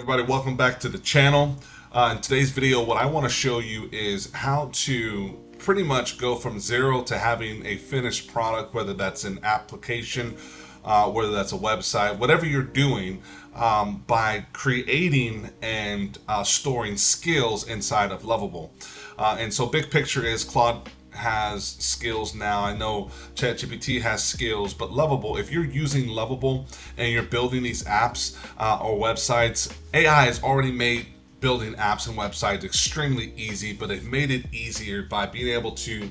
Everybody, welcome back to the channel. In today's video, what I want to show you is how to pretty much go from zero to having a finished product, whether that's an application, whether that's a website, whatever you're doing, by creating and storing skills inside of Lovable. And so big picture is Claude has skills now. I know ChatGPT has skills, but Lovable, if you're using Lovable and you're building these apps or websites, AI has already made building apps and websites extremely easy, but they've made it easier by being able to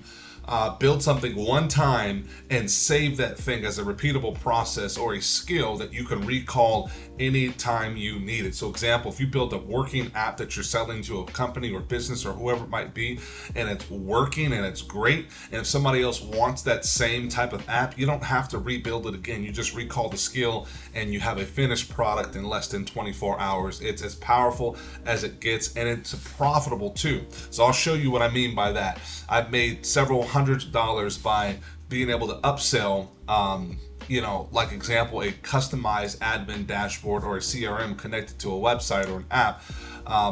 build something one time and save that thing as a repeatable process or a skill that you can recall anytime you need it. So example, if you build a working app that you're selling to a company or business or whoever it might be, and it's working and it's great, and if somebody else wants that same type of app, you don't have to rebuild it again. You just recall the skill and you have a finished product in less than 24 hours. It's as powerful as it gets, and it's profitable too. So I'll show you what I mean by that. I've made several hundreds of dollars by being able to upsell, like example, a customized admin dashboard or a CRM connected to a website or an app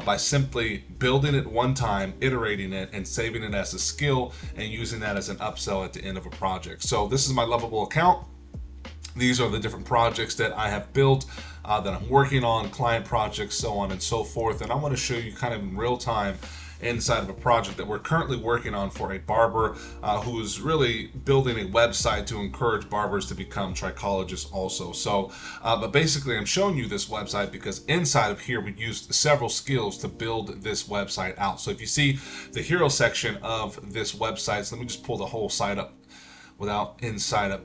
by simply building it one time, iterating it, and saving it as a skill and using that as an upsell at the end of a project. So this is my Lovable account. These are the different projects that I have built, that I'm working on, client projects, so on and so forth. And I want to show you kind of in real time inside of a project that we're currently working on for a barber who is really building a website to encourage barbers to become trichologists also. So, but basically I'm showing you this website because inside of here we used several skills to build this website out. So if you see the hero section of this website, so let me just pull the whole site up without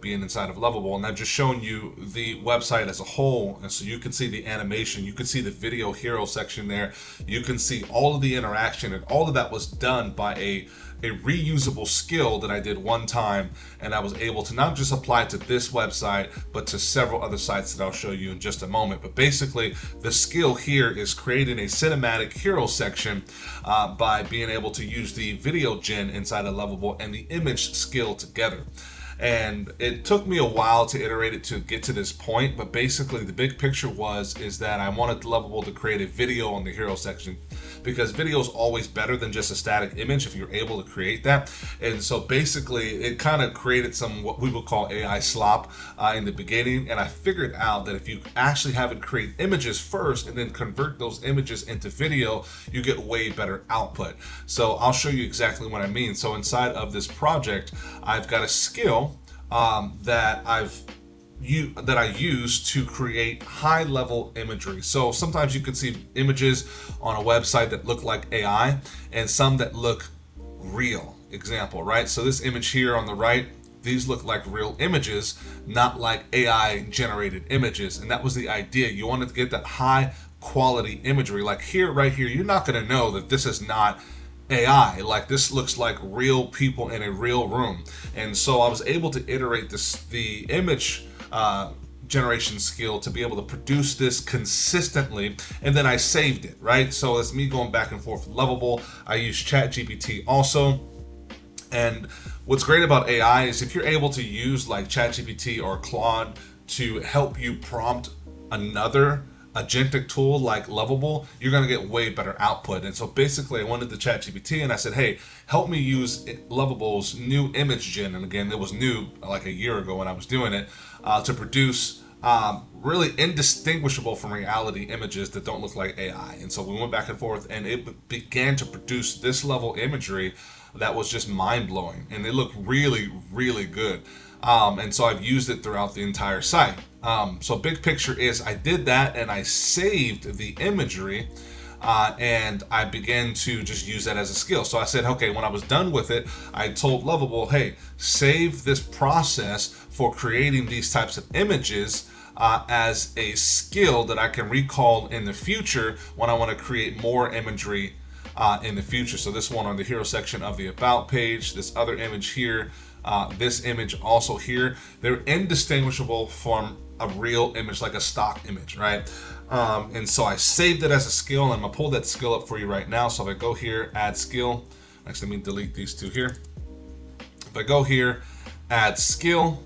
being inside of Lovable, and I'm just showing you the website as a whole. And so you can see the animation, you can see the video hero section there, you can see all of the interaction, and all of that was done by a reusable skill that I did one time, and I was able to not just apply to this website but to several other sites that I'll show you in just a moment. But basically the skill here is creating a cinematic hero section by being able to use the video gen inside of Lovable and the image skill together. And it took me a while to iterate it to get to this point, but basically the big picture is that I wanted Lovable to create a video on the hero section, because video is always better than just a static image if you're able to create that. And so basically it kind of created some what we would call AI slop in the beginning, and I figured out that if you actually have it create images first and then convert those images into video, you get way better output. So I'll show you exactly what I mean. So inside of this project, I've got a skill that I use to create high-level imagery. So sometimes you can see images on a website that look like AI and some that look real. Example, right? So this image here on the right, these look like real images, not like AI generated images. And that was the idea. You wanted to get that high quality imagery. Like here, right here, you're not going to know that this is not AI. Like this looks like real people in a real room. And so I was able to iterate the image generation skill to be able to produce this consistently, and then I saved it, right? So it's me going back and forth with Lovable. I use ChatGPT also. And what's great about AI is if you're able to use like ChatGPT or Claude to help you prompt another agentic tool like Lovable, you're going to get way better output. And so basically I went to ChatGPT and I said, hey, help me use Lovable's new image gen, and again it was new like a year ago when I was doing it, to produce really indistinguishable from reality images that don't look like AI. And so we went back and forth and it began to produce this level imagery that was just mind-blowing, and they look really, really good. And so I've used it throughout the entire site. So big picture is I did that and I saved the imagery, and I began to just use that as a skill. So I said, okay, when I was done with it, I told Lovable, hey, save this process for creating these types of images as a skill that I can recall in the future when I want to create more imagery in the future. So this one on the hero section of the about page, this other image here, this image also here, they're indistinguishable from a real image, like a stock image, right? And so I saved it as a skill, and I'm gonna pull that skill up for you right now. So if I go here, add skill, actually let me delete these two here. If I go here, add skill,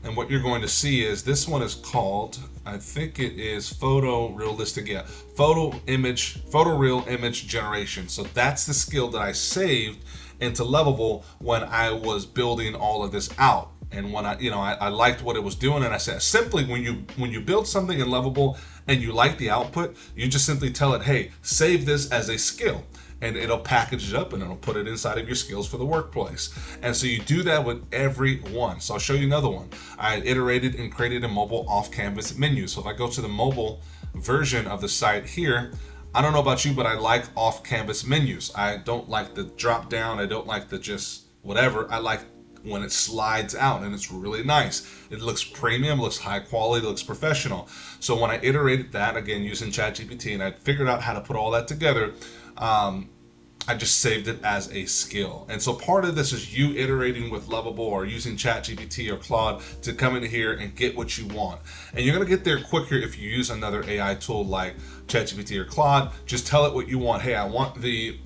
and what you're going to see is this one is called I think it is photorealistic, yeah, photoreal image generation. So that's the skill that I saved into Lovable when I was building all of this out. And when I liked what it was doing, and I said simply, when you build something in Lovable and you like the output, you just simply tell it, hey, save this as a skill, and it'll package it up and it'll put it inside of your skills for the workplace. And so you do that with every one. So I'll show you another one. I iterated and created a mobile off-canvas menu. So if I go to the mobile version of the site here, I don't know about you, but I like off-canvas menus. I don't like the drop down. I don't like the just whatever. I like when it slides out, and it's really nice. It looks premium, looks high quality, looks professional. So when I iterated that, again using ChatGPT, and I figured out how to put all that together, I just saved it as a skill. And so part of this is you iterating with Lovable or using ChatGPT or Claude to come in here and get what you want. And you're going to get there quicker if you use another AI tool like ChatGPT or Claude. Just tell it what you want. Hey, I want the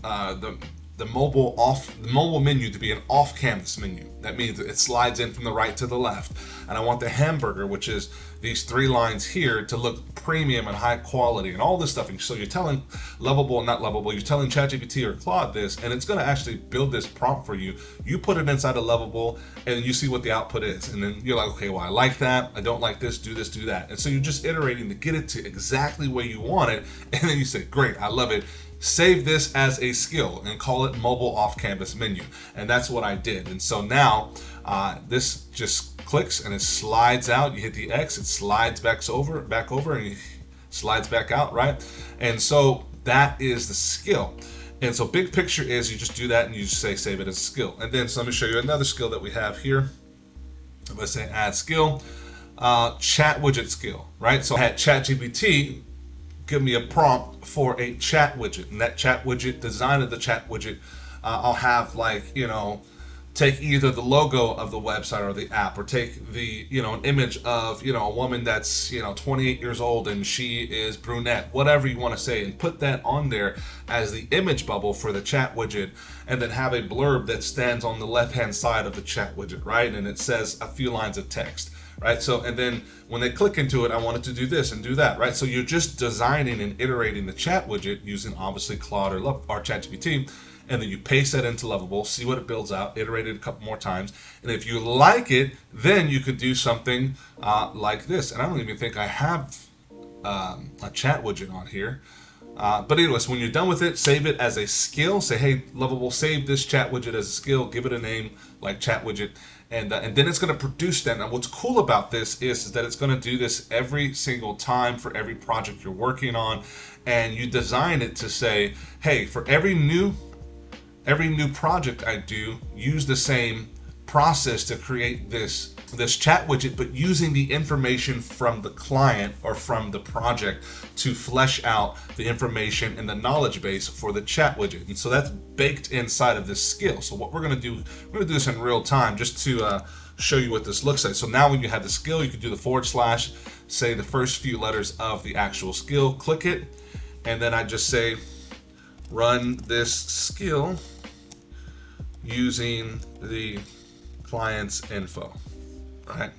mobile menu to be an off-canvas menu. That means it slides in from the right to the left. And I want the hamburger, which is these 3 lines here, to look premium and high quality and all this stuff. And so you're telling you're telling ChatGPT or Claude this, and it's going to actually build this prompt for you. You put it inside of Lovable, and you see what the output is. And then you're like, okay, well, I like that. I don't like this, do that. And so you're just iterating to get it to exactly where you want it. And then you say, great, I love it. Save this as a skill and call it mobile off-canvas menu. And that's what I did. And so now this just clicks and it slides out. You hit the X, it slides back over, and it slides back out, right? And so that is the skill. And so big picture is you just do that and you just say save it as a skill. And then so let me show you another skill that we have here. I'm going to say add skill, chat widget skill, right? So I had ChatGPT give me a prompt for a chat widget, and that chat widget, design of the chat widget, I'll have take either the logo of the website or the app, or take the an image of a woman that's 28 years old and she is brunette, whatever you want to say, and put that on there as the image bubble for the chat widget, and then have a blurb that stands on the left hand side of the chat widget, right, and it says a few lines of text. Right, so and then when they click into it, I want it to do this and do that, right? So you're just designing and iterating the chat widget using obviously Claude or ChatGPT, and then you paste that into Lovable, see what it builds out, iterate it a couple more times, and if you like it, then you could do something like this. And I don't even think I have a chat widget on here. But anyways, when you're done with it, save it as a skill. Say, hey, Lovable, save this chat widget as a skill. Give it a name like chat widget. And then it's going to produce that. Now, what's cool about this is that it's going to do this every single time for every project you're working on. And you design it to say, hey, for every new project I do, use the same process to create this chat widget, but using the information from the client or from the project to flesh out the information and the knowledge base for the chat widget. And so that's baked inside of this skill. So what we're going to do this in real time just to show you what this looks like. So now when you have the skill, you can do the /, say the first few letters of the actual skill, click it, and then I just say run this skill using the client's info. Right,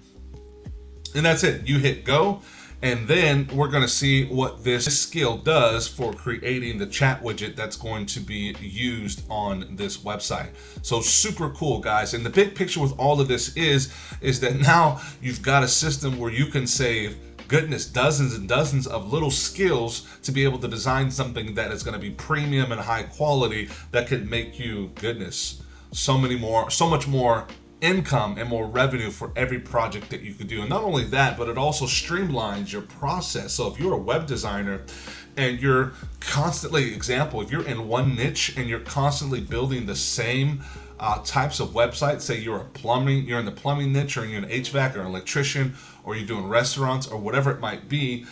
and that's it. You hit go, and then we're going to see what this skill does for creating the chat widget that's going to be used on this website. So super cool, guys. And the big picture with all of this is that now you've got a system where you can save dozens and dozens of little skills to be able to design something that is going to be premium and high quality that could make you so much more income and more revenue for every project that you could do. And not only that, but it also streamlines your process. So if you're a web designer and you're constantly, if you're in one niche and you're constantly building the same types of websites, say you're in the plumbing niche, or you're an HVAC or an electrician, or you're doing restaurants or whatever it might be,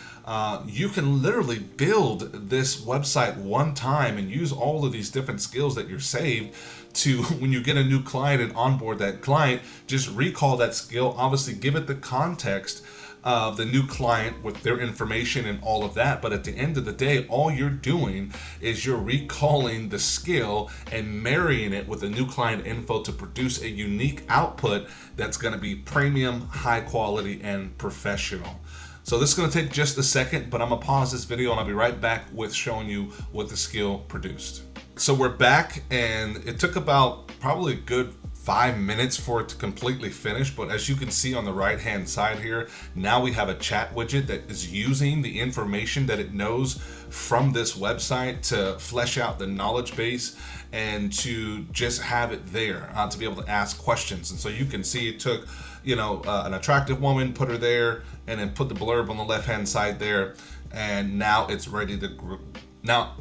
you can literally build this website one time and use all of these different skills that you're saved to, when you get a new client and onboard that client, just recall that skill, obviously give it the context of the new client with their information and all of that. But at the end of the day, all you're doing is you're recalling the skill and marrying it with the new client info to produce a unique output that's going to be premium, high quality, and professional. So this is going to take just a second, but I'm going to pause this video and I'll be right back with showing you what the skill produced. So we're back, and it took about probably a good 5 minutes for it to completely finish, but as you can see on the right hand side here, now we have a chat widget that is using the information that it knows from this website to flesh out the knowledge base and to just have it there to be able to ask questions. And so you can see it took, you know, an attractive woman, put her there, and then put the blurb on the left hand side there, and now it's ready to now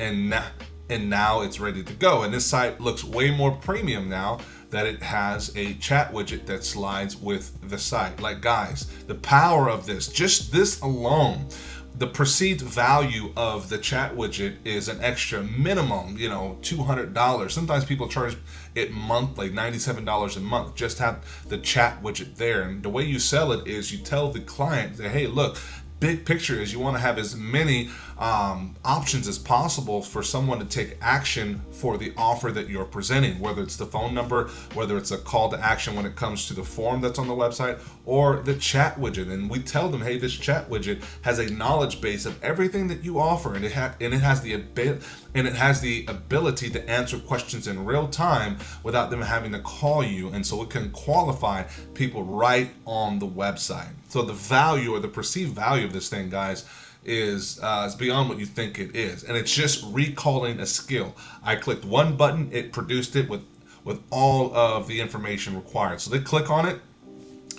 it's ready to go. And this site looks way more premium now that it has a chat widget that slides with the site. Like, guys, the power of this, just this alone, the perceived value of the chat widget is an extra minimum, you know, $200. Sometimes people charge it monthly, $97 a month, just have the chat widget there. And the way you sell it is you tell the client that, hey, look, big picture is you want to have as many options as possible for someone to take action for the offer that you're presenting, whether it's the phone number, whether it's a call to action when it comes to the form that's on the website, or the chat widget. And we tell them, hey, this chat widget has a knowledge base of everything that you offer, and it has the ability to answer questions in real time without them having to call you, and so it can qualify people right on the website. So the value, or the perceived value of this thing, guys, is beyond what you think it is. And it's just recalling a skill. I clicked one button, it produced it with all of the information required. So they click on it,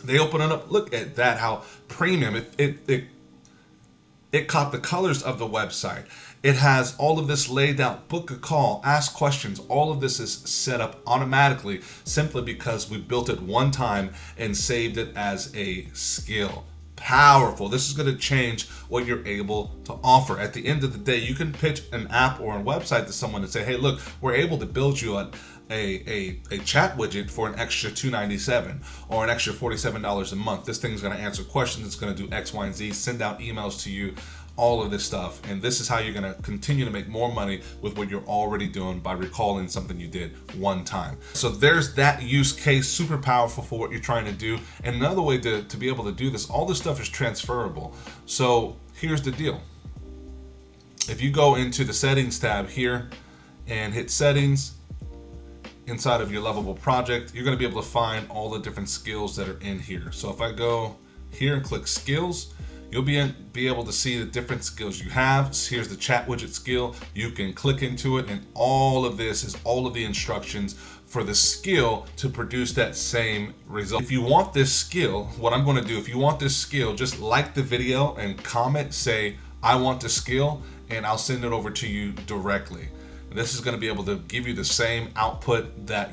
they open it up. Look at that, how premium it caught the colors of the website. It has all of this laid out. Book a call, ask questions. All of this is set up automatically simply because we built it one time and saved it as a skill. Powerful. This is going to change what you're able to offer. At the end of the day, you can pitch an app or a website to someone and say, hey, look, we're able to build you a chat widget for an extra $297 or an extra $47 a month. This thing's going to answer questions. It's going to do X, Y, and Z, send out emails to you, all of this stuff. And this is how you're going to continue to make more money with what you're already doing by recalling something you did one time. So there's that use case, super powerful for what you're trying to do. And another way to be able to do this, all this stuff is transferable. So here's the deal. If you go into the settings tab here and hit settings, inside of your Lovable project, you're going to be able to find all the different skills that are in here. So if I go here and click skills, you'll be able to see the different skills you have. So here's the chat widget skill. You can click into it, and all of this is all of the instructions for the skill to produce that same result. If you want this skill, what I'm going to do, if you want this skill, just like the video and comment, say, I want the skill, and I'll send it over to you directly. This is going to be able to give you the same output that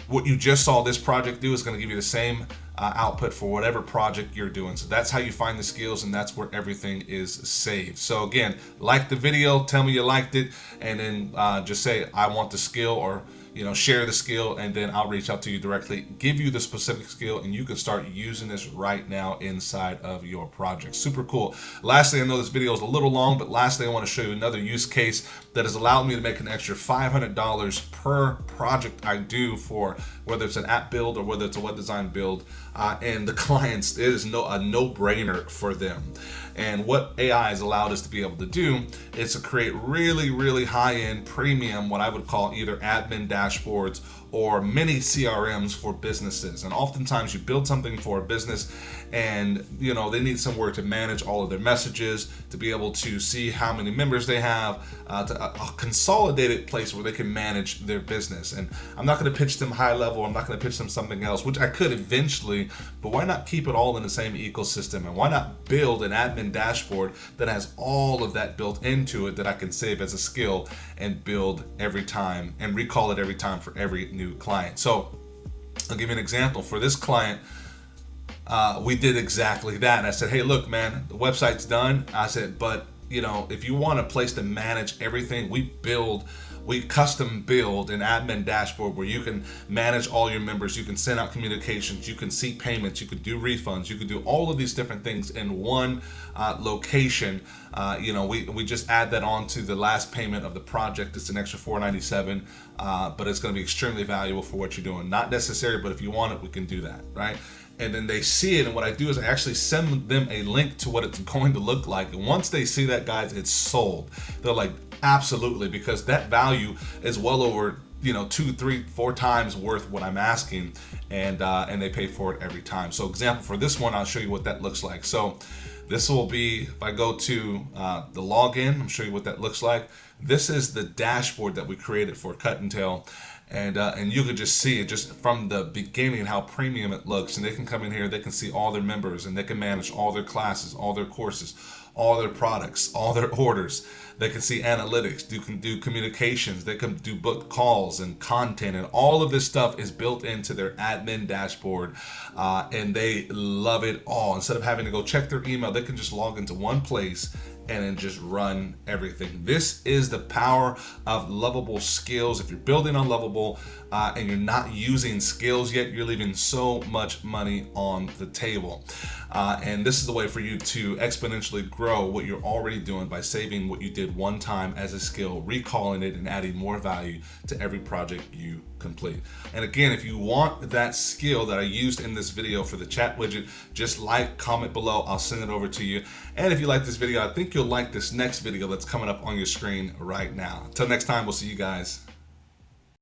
what you just saw this project do is going to give you the same output for whatever project you're doing. So that's how you find the skills, and that's where everything is saved. So again, like the video, tell me you liked it, and then just say I want the skill, or share the skill, and then I'll reach out to you directly, give you the specific skill, and you can start using this right now inside of your project. Super cool. Lastly, I know this video is a little long, but lastly, I want to show you another use case that has allowed me to make an extra $500 per project I do, for whether it's an app build or whether it's a web design build, and the clients, it is a no-brainer for them. And what AI has allowed us to be able to do is to create really, really high-end premium, what I would call either admin dashboards or mini CRMs for businesses. And oftentimes you build something for a business, and they need somewhere to manage all of their messages, to be able to see how many members they have, a consolidated place where they can manage their business. And I'm not going to pitch them high level, I'm not going to pitch them something else, which I could eventually, but why not keep it all in the same ecosystem? And why not build an admin dashboard that has all of that built into it that I can save as a skill and build every time and recall it every time for every new client. So I'll give you an example. For this client, we did exactly that. And I said, hey, look, man, the website's done. I said, but if you want a place to manage everything, we custom build an admin dashboard where you can manage all your members, you can send out communications, you can seek payments, you could do refunds, you could do all of these different things in one location. We just add that on to the last payment of the project. It's an extra $497, but it's going to be extremely valuable for what you're doing. Not necessary, but if you want it, we can do that, right? and then they see it, and what I do is I actually send them a link to what it's going to look like. And once they see that, guys, it's sold. They're like, absolutely, because that value is well over 2, 3, 4 times worth what I'm asking, and they pay for it every time. So example for this one, I'll show you what that looks like. So this will be, if I go to the login, I'll show you what that looks like. This is the dashboard that we created for Cut and Tail. And you could just see it just from the beginning how premium it looks, and they can come in here, they can see all their members, and they can manage all their classes, all their courses, all their products, all their orders. They can see analytics, they can do communications, they can do book calls and content, and all of this stuff is built into their admin dashboard, and they love it all. Instead of having to go check their email, they can just log into one place and then just run everything. This is the power of Lovable skills. If you're building on Lovable and you're not using skills yet, you're leaving so much money on the table. And this is the way for you to exponentially grow what you're already doing by saving what you did one time as a skill, recalling it, and adding more value to every project you complete. And again, if you want that skill that I used in this video for the chat widget, just like, comment below, I'll send it over to you. And if you like this video, I think you'll like this next video that's coming up on your screen right now. Until next time, we'll see you guys